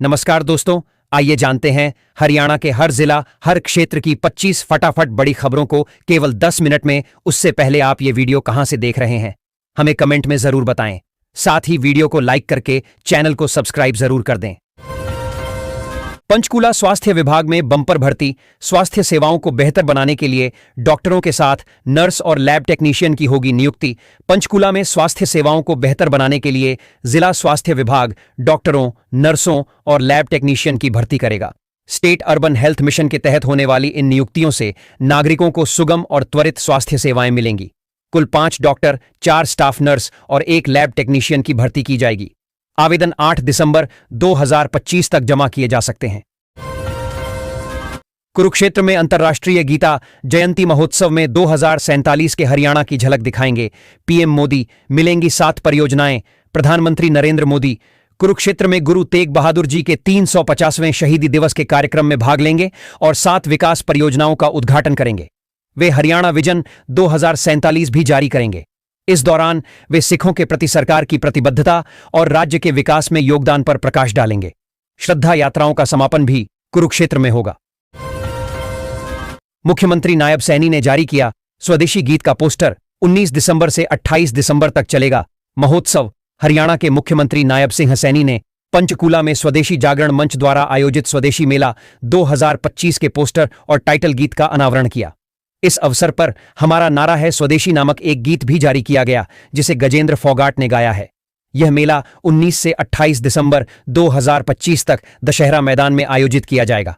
नमस्कार दोस्तों, आइए जानते हैं हरियाणा के हर जिला, हर क्षेत्र की 25 फटाफट बड़ी खबरों को केवल 10 मिनट में। उससे पहले आप ये वीडियो कहां से देख रहे हैं, हमें कमेंट में जरूर बताएं। साथ ही वीडियो को लाइक करके चैनल को सब्सक्राइब जरूर कर दें। पंचकूला स्वास्थ्य विभाग में बंपर भर्ती। स्वास्थ्य सेवाओं को बेहतर बनाने के लिए डॉक्टरों के साथ नर्स और लैब टेक्नीशियन की होगी नियुक्ति। पंचकूला में स्वास्थ्य सेवाओं को बेहतर बनाने के लिए जिला स्वास्थ्य विभाग डॉक्टरों, नर्सों और लैब टेक्नीशियन की भर्ती करेगा। स्टेट अर्बन हेल्थ मिशन के तहत होने वाली इन नियुक्तियों से नागरिकों को सुगम और त्वरित स्वास्थ्य सेवाएं मिलेंगी। कुल 5 डॉक्टर, 4 स्टाफ नर्स और 1 लैब टेक्नीशियन की भर्ती की जाएगी। आवेदन 8 दिसंबर 2025 तक जमा किए जा सकते हैं। कुरुक्षेत्र में अंतर्राष्ट्रीय गीता जयंती महोत्सव में 2047 के हरियाणा की झलक दिखाएंगे पीएम मोदी। मिलेंगी 7 परियोजनाएं। प्रधानमंत्री नरेंद्र मोदी कुरुक्षेत्र में गुरु तेग बहादुर जी के 350वें शहीदी दिवस के कार्यक्रम में भाग लेंगे और 7 विकास परियोजनाओं का उद्घाटन करेंगे। वे हरियाणा विजन 2047 भी जारी करेंगे। इस दौरान वे सिखों के प्रति सरकार की प्रतिबद्धता और राज्य के विकास में योगदान पर प्रकाश डालेंगे। श्रद्धा यात्राओं का समापन भी कुरुक्षेत्र में होगा। मुख्यमंत्री नायब सैनी ने जारी किया स्वदेशी गीत का पोस्टर। 19 दिसंबर से 28 दिसंबर तक चलेगा महोत्सव। हरियाणा के मुख्यमंत्री नायब सिंह सैनी ने पंचकूला में स्वदेशी जागरण मंच द्वारा आयोजित स्वदेशी मेला 2025 के पोस्टर और टाइटल गीत का अनावरण किया। इस अवसर पर हमारा नारा है स्वदेशी नामक एक गीत भी जारी किया गया, जिसे गजेंद्र फोगाट ने गाया है। यह मेला 19 से 28 दिसंबर 2025 तक दशहरा मैदान में आयोजित किया जाएगा।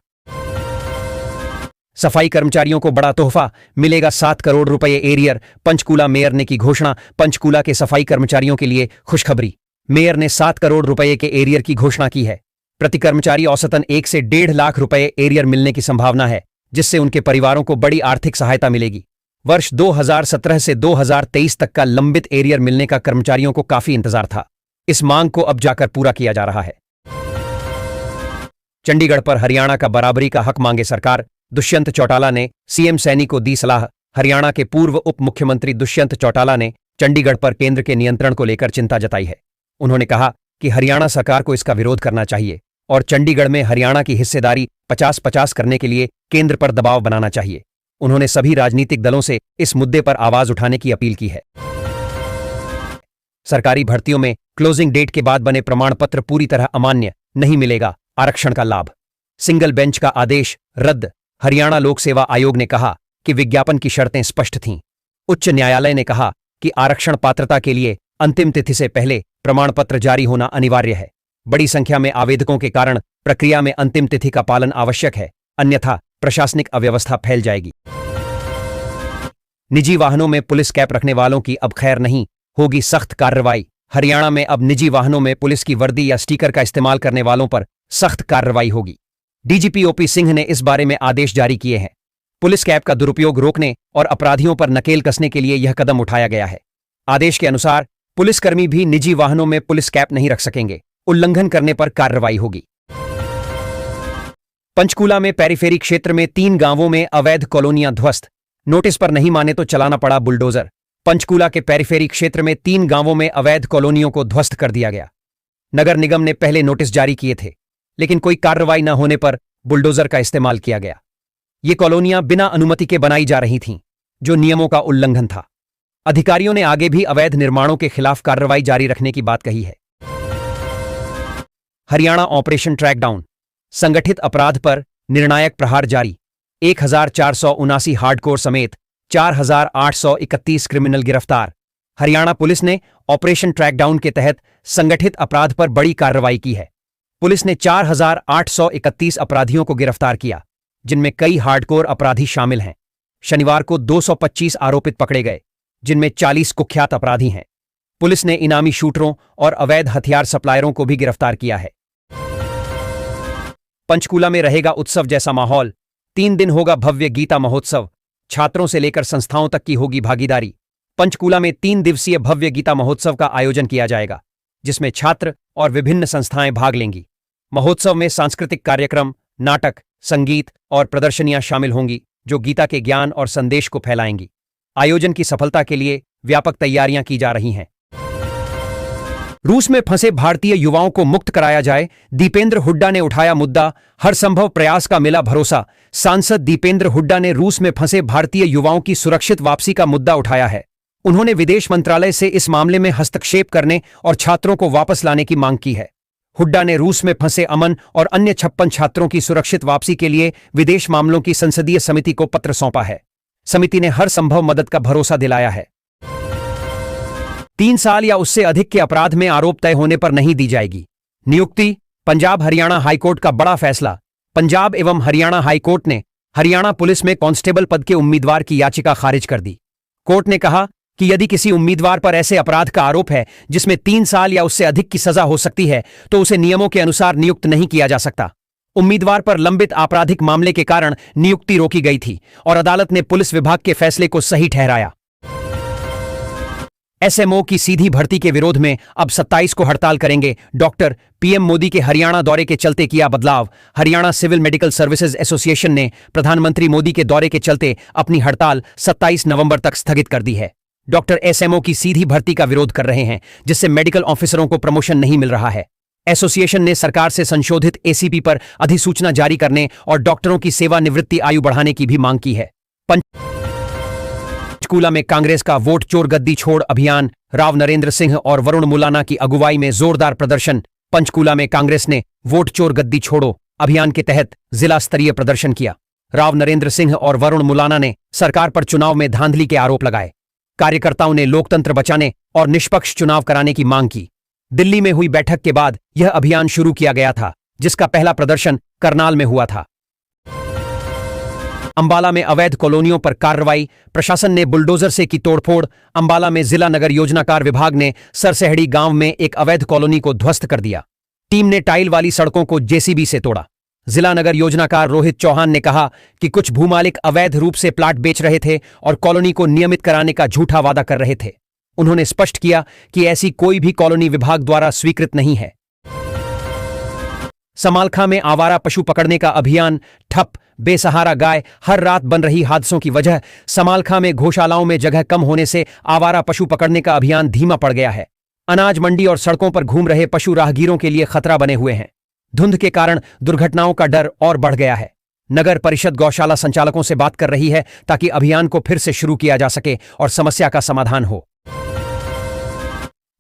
सफाई कर्मचारियों को बड़ा तोहफा मिलेगा, 7 करोड़ रुपए एरियर। पंचकूला मेयर ने की घोषणा। पंचकूला के सफाई कर्मचारियों के लिए खुशखबरी। मेयर ने 7 करोड़ रुपए के एरियर की घोषणा की है। प्रति कर्मचारी औसतन 1 से 1.5 लाख रुपए एरियर मिलने की संभावना है, जिससे उनके परिवारों को बड़ी आर्थिक सहायता मिलेगी। वर्ष 2017 से 2023 तक का लंबित एरियर मिलने का कर्मचारियों को काफी इंतजार था। इस मांग को अब जाकर पूरा किया जा रहा है। चंडीगढ़ पर हरियाणा का बराबरी का हक मांगे सरकार। दुष्यंत चौटाला ने सीएम सैनी को दी सलाह। हरियाणा के पूर्व उप मुख्यमंत्री दुष्यंत चौटाला ने चंडीगढ़ पर केंद्र के नियंत्रण को लेकर चिंता जताई है। उन्होंने कहा कि हरियाणा सरकार को इसका विरोध करना चाहिए और चंडीगढ़ में हरियाणा की हिस्सेदारी 50-50 करने के लिए केंद्र पर दबाव बनाना चाहिए। उन्होंने सभी राजनीतिक दलों से इस मुद्दे पर आवाज उठाने की अपील की है। सरकारी भर्तियों में क्लोजिंग डेट के बाद बने प्रमाण पत्र पूरी तरह अमान्य, नहीं मिलेगा आरक्षण का लाभ। सिंगल बेंच का आदेश रद्द। हरियाणा लोक सेवा आयोग ने कहा कि विज्ञापन की शर्तें स्पष्ट थीं। उच्च न्यायालय ने कहा कि आरक्षण पात्रता के लिए अंतिम तिथि से पहले प्रमाण पत्र जारी होना अनिवार्य है। बड़ी संख्या में आवेदकों के कारण प्रक्रिया में अंतिम तिथि का पालन आवश्यक है, अन्यथा प्रशासनिक अव्यवस्था फैल जाएगी। निजी वाहनों में पुलिस कैप रखने वालों की अब खैर नहीं, होगी सख्त कार्रवाई। हरियाणा में अब निजी वाहनों में पुलिस की वर्दी या स्टिकर का इस्तेमाल करने वालों पर सख्त कार्रवाई होगी। डीजीपी ओपी सिंह ने इस बारे में आदेश जारी किए हैं। पुलिस कैप का दुरुपयोग रोकने और अपराधियों पर नकेल कसने के लिए यह कदम उठाया गया है। आदेश के अनुसार पुलिसकर्मी भी निजी वाहनों में पुलिस कैप नहीं रख सकेंगे। उल्लंघन करने पर कार्रवाई होगी। पंचकूला में पेरीफेरी क्षेत्र में 3 गांवों में अवैध कॉलोनियां ध्वस्त। नोटिस पर नहीं माने तो चलाना पड़ा बुलडोजर। पंचकूला के पेरीफेरी क्षेत्र में 3 गांवों में अवैध कॉलोनियों को ध्वस्त कर दिया गया। नगर निगम ने पहले नोटिस जारी किए थे, लेकिन कोई कार्रवाई न होने पर बुलडोजर का इस्तेमाल किया गया। ये कॉलोनियां बिना अनुमति के बनाई जा रही थीं, जो नियमों का उल्लंघन था। अधिकारियों ने आगे भी अवैध निर्माणों के खिलाफ कार्रवाई जारी रखने की बात कही है। हरियाणा ऑपरेशन ट्रैकडाउन। संगठित अपराध पर निर्णायक प्रहार जारी। 1479 हार्डकोर समेत 4831 क्रिमिनल गिरफ्तार। हरियाणा पुलिस ने ऑपरेशन ट्रैकडाउन के तहत संगठित अपराध पर बड़ी कार्रवाई की है। पुलिस ने 4831 अपराधियों को गिरफ्तार किया, जिनमें कई हार्डकोर अपराधी शामिल हैं। शनिवार को 225 आरोपित पकड़े गए, जिनमें 40 कुख्यात अपराधी हैं। पुलिस ने इनामी शूटरों और अवैध हथियार सप्लायरों को भी गिरफ्तार किया है। पंचकूला में रहेगा उत्सव जैसा माहौल। 3 दिन होगा भव्य गीता महोत्सव। छात्रों से लेकर संस्थाओं तक की होगी भागीदारी। पंचकूला में 3 दिवसीय भव्य गीता महोत्सव का आयोजन किया जाएगा, जिसमें छात्र और विभिन्न संस्थाएं भाग लेंगी। महोत्सव में सांस्कृतिक कार्यक्रम, नाटक, संगीत और प्रदर्शनियां शामिल होंगी, जो गीता के ज्ञान और संदेश को फैलाएंगी। आयोजन की सफलता के लिए व्यापक तैयारियां की जा रही हैं। रूस में फंसे भारतीय युवाओं को मुक्त कराया जाए, दीपेंद्र हुड्डा ने उठाया मुद्दा, हर संभव प्रयास का मिला भरोसा। सांसद दीपेंद्र हुड्डा ने रूस में फंसे भारतीय युवाओं की सुरक्षित वापसी का मुद्दा उठाया है। उन्होंने विदेश मंत्रालय से इस मामले में हस्तक्षेप करने और छात्रों को वापस लाने की मांग की है। हुड्डा ने रूस में फंसे अमन और अन्य 56 छात्रों की सुरक्षित वापसी के लिए विदेश मामलों की संसदीय समिति को पत्र सौंपा है। समिति ने हर संभव मदद का भरोसा दिलाया है। 3 साल या उससे अधिक के अपराध में आरोप तय होने पर नहीं दी जाएगी नियुक्ति। पंजाब हरियाणा हाईकोर्ट का बड़ा फैसला। पंजाब एवं हरियाणा हाईकोर्ट ने हरियाणा पुलिस में कांस्टेबल पद के उम्मीदवार की याचिका खारिज कर दी। कोर्ट ने कहा कि यदि किसी उम्मीदवार पर ऐसे अपराध का आरोप है जिसमें 3 साल या उससे अधिक की सजा हो सकती है तो उसे नियमों के अनुसार नियुक्त नहीं किया जा सकता। उम्मीदवार पर लंबित आपराधिक मामले के कारण नियुक्ति रोकी गई थी और अदालत ने पुलिस विभाग के फैसले को सही ठहराया। एसएमओ की सीधी भर्ती के विरोध में अब 27 को हड़ताल करेंगे डॉक्टर। पीएम मोदी के हरियाणा दौरे के चलते किया बदलाव। Haryana civil medical services association ने प्रधानमंत्री मोदी के दौरे के चलते अपनी हड़ताल 27 नवंबर तक स्थगित कर दी है। डॉक्टर एसएमओ की सीधी भर्ती का विरोध कर रहे हैं, जिससे मेडिकल ऑफिसरों को प्रमोशन नहीं मिल रहा है। एसोसिएशन ने सरकार से संशोधित एसीपी पर अधिसूचना जारी करने और डॉक्टरों की सेवानिवृत्ति आयु बढ़ाने की भी मांग की है। पंचकूला में कांग्रेस का वोट चोर गद्दी छोड़ अभियान। राव नरेंद्र सिंह और वरुण मुलाना की अगुवाई में जोरदार प्रदर्शन। पंचकूला में कांग्रेस ने वोट चोर गद्दी छोड़ो अभियान के तहत जिला स्तरीय प्रदर्शन किया। राव नरेंद्र सिंह और वरुण मुलाना ने सरकार पर चुनाव में धांधली के आरोप लगाए। कार्यकर्ताओं ने लोकतंत्र बचाने और निष्पक्ष चुनाव कराने की मांग की। दिल्ली में हुई बैठक के बाद यह अभियान शुरू किया गया था, जिसका पहला प्रदर्शन करनाल में हुआ था। अंबाला में अवैध कॉलोनियों पर कार्रवाई। प्रशासन ने बुलडोजर से की तोड़फोड़। अंबाला में जिला नगर योजनाकार विभाग ने सरसहड़ी गांव में एक अवैध कॉलोनी को ध्वस्त कर दिया। टीम ने टाइल वाली सड़कों को जेसीबी से तोड़ा। जिला नगर योजनाकार रोहित चौहान ने कहा कि कुछ भूमालिक अवैध रूप से प्लाट बेच रहे थे और कॉलोनी को नियमित कराने का झूठा वादा कर रहे थे। उन्होंने स्पष्ट किया कि ऐसी कोई भी कॉलोनी विभाग द्वारा स्वीकृत नहीं है। समालखा में आवारा पशु पकड़ने का अभियान ठप। बेसहारा गाय हर रात बन रही हादसों की वजह। समालखा में गौशालाओं में जगह कम होने से आवारा पशु पकड़ने का अभियान धीमा पड़ गया है। अनाज मंडी और सड़कों पर घूम रहे पशु राहगीरों के लिए खतरा बने हुए हैं। धुंध के कारण दुर्घटनाओं का डर और बढ़ गया है। नगर परिषद गौशाला संचालकों से बात कर रही है ताकि अभियान को फिर से शुरू किया जा सके और समस्या का समाधान हो।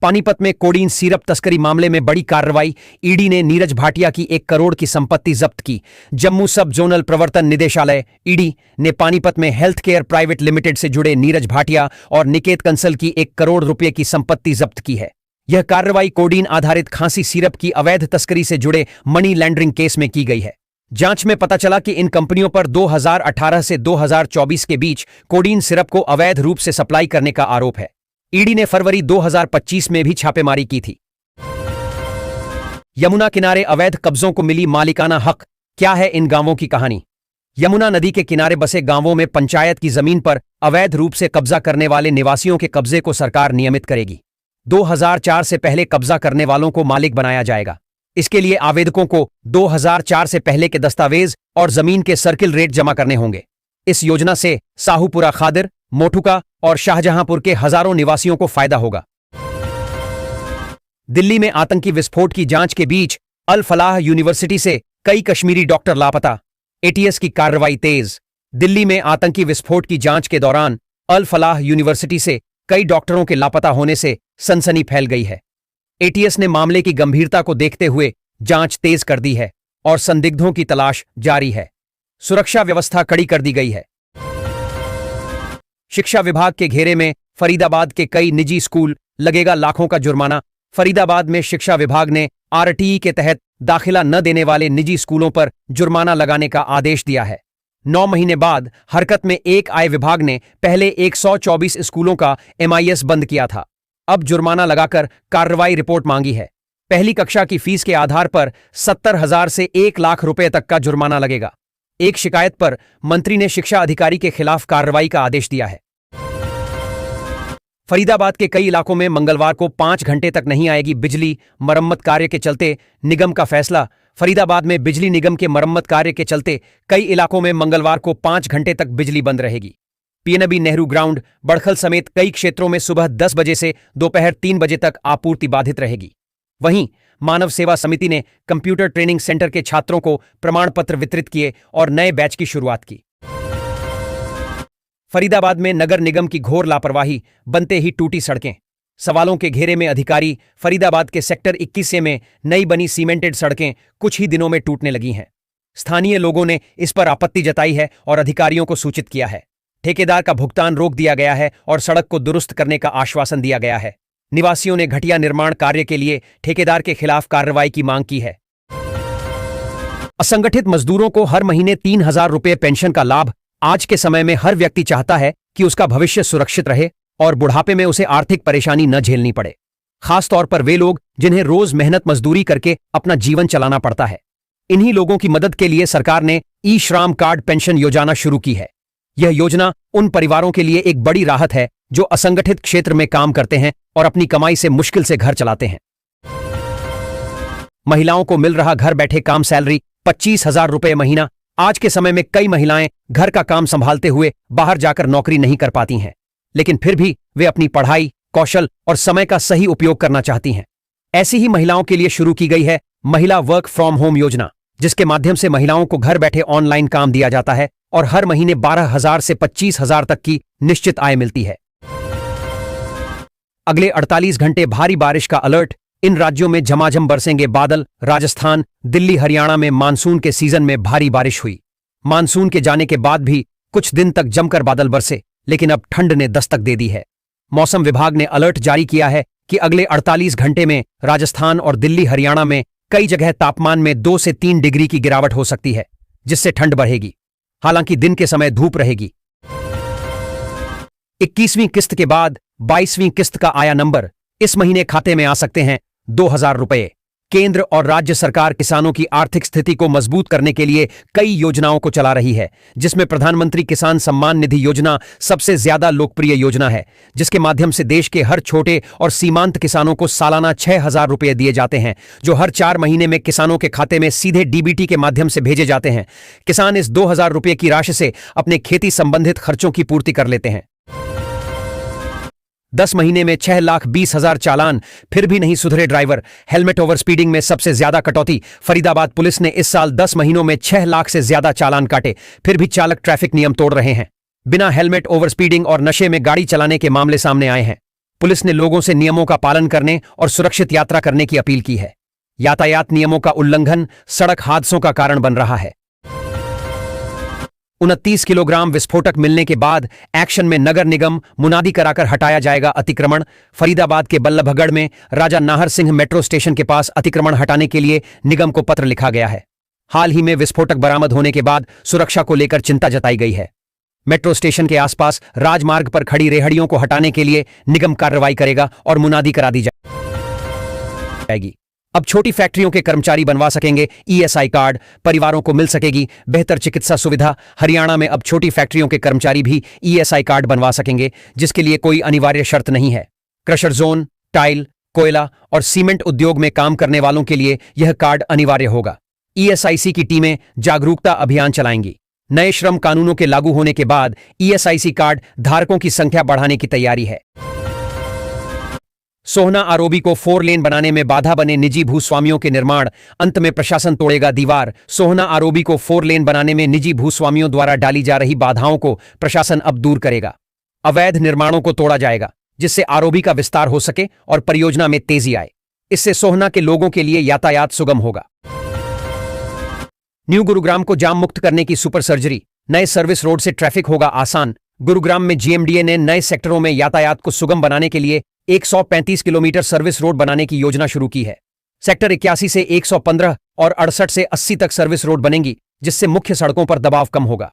पानीपत में कोडीन सिरप तस्करी मामले में बड़ी कार्रवाई। ईडी ने नीरज भाटिया की 1 करोड़ की संपत्ति जब्त की। जम्मू सब जोनल प्रवर्तन निदेशालय ईडी ने पानीपत में हेल्थ केयर प्राइवेट लिमिटेड से जुड़े नीरज भाटिया और निकेत कंसल की 1 करोड़ रुपए की संपत्ति जब्त की है। यह कार्रवाई कोडीन आधारित खांसी सिरप की अवैध तस्करी से जुड़े मनी लैंडरिंग केस में की गई है। जांच में पता चला कि इन कंपनियों पर 2018 से 2024 के बीच कोडीन सिरप को अवैध रूप से सप्लाई करने का आरोप है। ईडी ने फरवरी 2025 में भी छापेमारी की थी। यमुना किनारे अवैध कब्जों को मिली मालिकाना हक। क्या है इन गांवों की कहानी? यमुना नदी के किनारे बसे गांवों में पंचायत की जमीन पर अवैध रूप से कब्जा करने वाले निवासियों के कब्जे को सरकार नियमित करेगी। 2004 से पहले कब्जा करने वालों को मालिक बनाया जाएगा। इसके लिए आवेदकों को 2004 से पहले के दस्तावेज और जमीन के सर्किल रेट जमा करने होंगे। इस योजना से साहूपुरा खादिर, मोठुका और शाहजहांपुर के हजारों निवासियों को फायदा होगा। दिल्ली में आतंकी विस्फोट की जांच के बीच अल फलाह यूनिवर्सिटी से कई कश्मीरी डॉक्टर लापता। एटीएस की कार्रवाई तेज। दिल्ली में आतंकी विस्फोट की जांच के दौरान अल फलाह यूनिवर्सिटी से कई डॉक्टरों के लापता होने से सनसनी फैल गई है। एटीएस ने मामले की गंभीरता को देखते हुए जांच तेज कर दी है और संदिग्धों की तलाश जारी है। सुरक्षा व्यवस्था कड़ी कर दी गई है। शिक्षा विभाग के घेरे में फरीदाबाद के कई निजी स्कूल, लगेगा लाखों का जुर्माना। फरीदाबाद में शिक्षा विभाग ने आरटीई के तहत दाखिला न देने वाले निजी स्कूलों पर जुर्माना लगाने का आदेश दिया है। 9 महीने बाद हरकत में एक आए विभाग ने पहले 124 स्कूलों का एमआईएस बंद किया था। अब जुर्माना लगाकर कार्रवाई रिपोर्ट मांगी है। पहली कक्षा की फीस के आधार पर 70,000 से 1 लाख रुपए तक का जुर्माना लगेगा। एक शिकायत पर मंत्री ने शिक्षा अधिकारी के खिलाफ कार्रवाई का आदेश दिया है। फरीदाबाद के कई इलाकों में मंगलवार को 5 घंटे तक नहीं आएगी बिजली। मरम्मत कार्य के चलते निगम का फैसला। फरीदाबाद में बिजली निगम के मरम्मत कार्य के चलते कई इलाकों में मंगलवार को 5 घंटे तक बिजली बंद रहेगी। पीएनबी नेहरू ग्राउंड, बड़खल समेत कई क्षेत्रों में सुबह 10 बजे से दोपहर 3 बजे तक आपूर्ति बाधित रहेगी। वहीं मानव सेवा समिति ने कंप्यूटर ट्रेनिंग सेंटर के छात्रों को प्रमाण पत्र वितरित किए और नए बैच की शुरुआत की। फरीदाबाद में नगर निगम की घोर लापरवाही, बनते ही टूटी सड़कें। सवालों के घेरे में अधिकारी। फरीदाबाद के सेक्टर 21 में नई बनी सीमेंटेड सड़कें कुछ ही दिनों में टूटने लगी हैं। स्थानीय लोगों ने इस पर आपत्ति जताई है और अधिकारियों को सूचित किया है। ठेकेदार का भुगतान रोक दिया गया है और सड़क को दुरुस्त करने का आश्वासन दिया गया है। निवासियों ने घटिया निर्माण कार्य के लिए ठेकेदार के खिलाफ कार्रवाई की मांग की है। असंगठित मजदूरों को हर महीने 3,000 रुपये पेंशन का लाभ। आज के समय में हर व्यक्ति चाहता है कि उसका भविष्य सुरक्षित रहे और बुढ़ापे में उसे आर्थिक परेशानी न झेलनी पड़े। खासतौर पर वे लोग जिन्हें रोज मेहनत मजदूरी करके अपना जीवन चलाना पड़ता है। इन्हीं लोगों की मदद के लिए सरकार ने ई श्रम कार्ड पेंशन योजना शुरू की है। यह योजना उन परिवारों के लिए एक बड़ी राहत है जो असंगठित क्षेत्र में काम करते हैं और अपनी कमाई से मुश्किल से घर चलाते हैं। महिलाओं को मिल रहा घर बैठे काम सैलरी 25,000 रुपये महीना। आज के समय में कई महिलाएं घर का काम संभालते हुए बाहर जाकर नौकरी नहीं कर पाती हैं, लेकिन फिर भी वे अपनी पढ़ाई, कौशल और समय का सही उपयोग करना चाहती हैं। ऐसी ही महिलाओं के लिए शुरू की गई है महिला वर्क फ्रॉम होम योजना, जिसके माध्यम से महिलाओं को घर बैठे ऑनलाइन काम दिया जाता है और हर महीने 12,000 से 25,000 तक की निश्चित आय मिलती है। अगले 48 घंटे भारी बारिश का अलर्ट। इन राज्यों में झमाझम बरसेंगे बादल। राजस्थान, दिल्ली, हरियाणा में मानसून के सीजन में भारी बारिश हुई। मानसून के जाने के बाद भी कुछ दिन तक जमकर बादल बरसे, लेकिन अब ठंड ने दस्तक दे दी है। मौसम विभाग ने अलर्ट जारी किया है कि अगले 48 घंटे में राजस्थान और दिल्ली, हरियाणा में कई जगह तापमान में 2 से 3 डिग्री की गिरावट हो सकती है, जिससे ठंड बढ़ेगी। हालांकि दिन के समय धूप रहेगी। 21वीं किस्त के बाद 22वीं किस्त का आया नंबर। इस महीने खाते में आ सकते हैं 2,000 रुपये। केंद्र और राज्य सरकार किसानों की आर्थिक स्थिति को मजबूत करने के लिए कई योजनाओं को चला रही है, जिसमें प्रधानमंत्री किसान सम्मान निधि योजना सबसे ज्यादा लोकप्रिय योजना है, जिसके माध्यम से देश के हर छोटे और सीमांत किसानों को सालाना 6,000 रुपये दिए जाते हैं, जो हर 4 महीने में किसानों के खाते में सीधे डीबीटी के माध्यम से भेजे जाते हैं। किसान इस 2,000 रुपये की राशि से अपने खेती संबंधित खर्चों की पूर्ति कर लेते हैं। 10 महीने में 6,20,000 चालान, फिर भी नहीं सुधरे ड्राइवर। हेलमेट ओवर स्पीडिंग में सबसे ज्यादा कटौती। फरीदाबाद पुलिस ने इस साल 10 महीनों में 6 लाख से ज्यादा चालान काटे, फिर भी चालक ट्रैफिक नियम तोड़ रहे हैं। बिना हेलमेट, ओवर स्पीडिंग और नशे में गाड़ी चलाने के मामले सामने आए हैं। पुलिस ने लोगों से नियमों का पालन करने और सुरक्षित यात्रा करने की अपील की है। यातायात नियमों का उल्लंघन सड़क हादसों का कारण बन रहा है। 29 किलोग्राम विस्फोटक मिलने के बाद एक्शन में नगर निगम। मुनादी कराकर हटाया जाएगा अतिक्रमण। फरीदाबाद के बल्लभगढ़ में राजा नाहर सिंह मेट्रो स्टेशन के पास अतिक्रमण हटाने के लिए निगम को पत्र लिखा गया है। हाल ही में विस्फोटक बरामद होने के बाद सुरक्षा को लेकर चिंता जताई गई है। मेट्रो स्टेशन के आसपास राजमार्ग पर खड़ी रेहड़ियों को हटाने के लिए निगम कार्रवाई करेगा और मुनादी करा दी जाएगी। अब छोटी फैक्ट्रियों के कर्मचारी बनवा सकेंगे ईएसआई कार्ड। परिवारों को मिल सकेगी बेहतर चिकित्सा सुविधा। हरियाणा में अब छोटी फैक्ट्रियों के कर्मचारी भी ईएसआई कार्ड बनवा सकेंगे, जिसके लिए कोई अनिवार्य शर्त नहीं है। क्रशर जोन, टाइल, कोयला और सीमेंट उद्योग में काम करने वालों के लिए यह कार्ड अनिवार्य होगा। ईएसआईसी की टीमें जागरूकता अभियान चलाएंगी। नए श्रम कानूनों के लागू होने के बाद ईएसआईसी कार्ड धारकों की संख्या बढ़ाने की तैयारी है। सोहना आरओबी को 4 लेन बनाने में बाधा बने निजी भूस्वामियों के निर्माण। अंत में प्रशासन तोड़ेगा दीवार। सोहना आरओबी को 4 लेन बनाने में निजी भूस्वामियों द्वारा डाली जा रही बाधाओं को प्रशासन अब दूर करेगा। अवैध निर्माणों को तोड़ा जाएगा, जिससे आरओबी का विस्तार हो सके और परियोजना में तेजी आए। इससे सोहना के लोगों के लिए यातायात सुगम होगा। न्यू गुरुग्राम को जाम मुक्त करने की सुपर सर्जरी। नए सर्विस रोड से ट्रैफिक होगा आसान। गुरुग्राम में जीएमडीए ने नए सेक्टरों में यातायात को सुगम बनाने के लिए 135 किलोमीटर सर्विस रोड बनाने की योजना शुरू की है। सेक्टर 81 से 115 और 68 से 80 तक सर्विस रोड बनेंगी, जिससे मुख्य सड़कों पर दबाव कम होगा।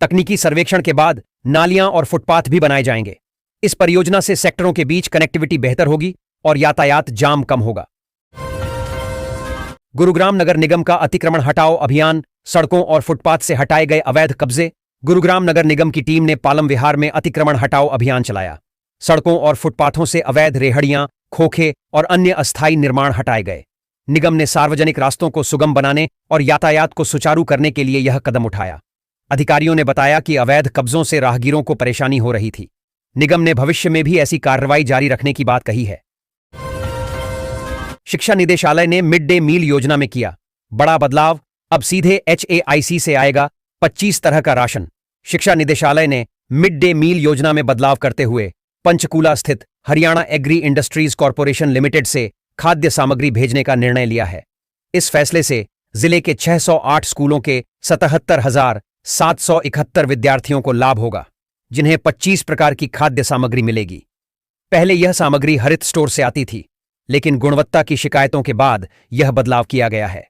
तकनीकी सर्वेक्षण के बाद नालियां और फुटपाथ भी बनाए जाएंगे। इस परियोजना से सेक्टरों के बीच कनेक्टिविटी बेहतर होगी और यातायात जाम कम होगा। गुरुग्राम नगर निगम का अतिक्रमण हटाओ अभियान। सड़कों और फुटपाथ से हटाए गए अवैध कब्जे। गुरुग्राम नगर निगम की टीम ने पालम विहार में अतिक्रमण हटाओ अभियान चलाया। सड़कों और फुटपाथों से अवैध रेहड़ियां, खोखे और अन्य अस्थायी निर्माण हटाए गए। निगम ने सार्वजनिक रास्तों को सुगम बनाने और यातायात को सुचारू करने के लिए यह कदम उठाया। अधिकारियों ने बताया कि अवैध कब्जों से राहगीरों को परेशानी हो रही थी। निगम ने भविष्य में भी ऐसी कार्रवाई जारी रखने की बात कही है। शिक्षा निदेशालय ने मिड डे मील योजना में किया बड़ा बदलाव। अब सीधे HAIC से आएगा 25 तरह का राशन। शिक्षा निदेशालय ने मिड डे मील योजना में बदलाव करते हुए पंचकूला स्थित Haryana agri industries corporation limited से खाद्य सामग्री भेजने का निर्णय लिया है। इस फैसले से जिले के 608 स्कूलों के 77,771 विद्यार्थियों को लाभ होगा, जिन्हें 25 प्रकार की खाद्य सामग्री मिलेगी। पहले यह सामग्री हरित स्टोर से आती थी, लेकिन गुणवत्ता की शिकायतों के बाद यह बदलाव किया गया है।